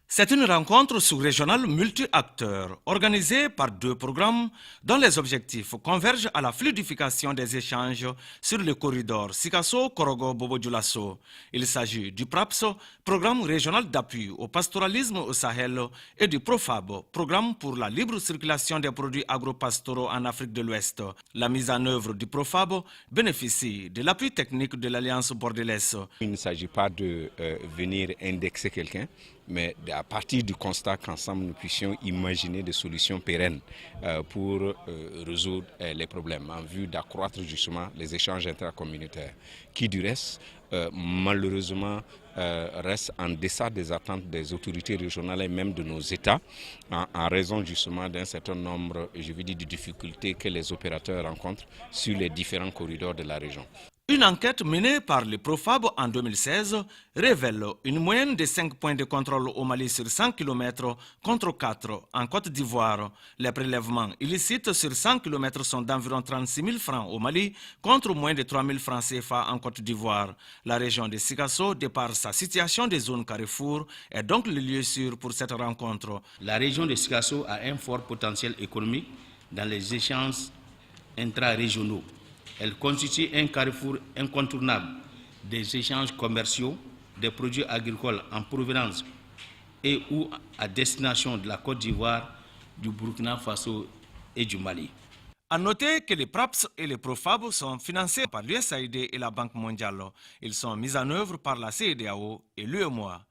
C'est une rencontre sous-régionale multi-acteurs organisée par deux programmes dont les objectifs convergent à la fluidification des échanges sur le corridor Sikasso-Korogo-Bobo-Dioulasso. Il s'agit du PRAPS, programme régional d'appui au pastoralisme au Sahel, et du PROFAB, programme pour la libre circulation des produits agro-pastoraux en Afrique de l'Ouest. La mise en œuvre du PROFAB bénéficie de l'appui technique de l'Alliance bordelaise. Il ne s'agit pas de venir indexer quelqu'un, mais à partir du constat qu'ensemble nous puissions imaginer des solutions pérennes pour résoudre les problèmes en vue d'accroître justement les échanges intracommunautaires qui du reste malheureusement restent en deçà des attentes des autorités régionales et même de nos États en raison justement d'un certain nombre, je veux dire, de difficultés que les opérateurs rencontrent sur les différents corridors de la région. Une enquête menée par le PROFAB en 2016 révèle une moyenne de 5 points de contrôle au Mali sur 100 km contre 4 en Côte d'Ivoire. Les prélèvements illicites sur 100 km sont d'environ 36 000 francs au Mali contre moins de 3 000 francs CFA en Côte d'Ivoire. La région de Sikasso, de par sa situation de zone carrefour, est donc le lieu sûr pour cette rencontre. La région de Sikasso a un fort potentiel économique dans les échanges intra-régionaux. Elle constitue un carrefour incontournable des échanges commerciaux, des produits agricoles en provenance et ou à destination de la Côte d'Ivoire, du Burkina Faso et du Mali. À noter que les PRAPS et les PROFAB sont financés par l'USAID et la Banque mondiale. Ils sont mis en œuvre par la CEDEAO et l'UEMOA.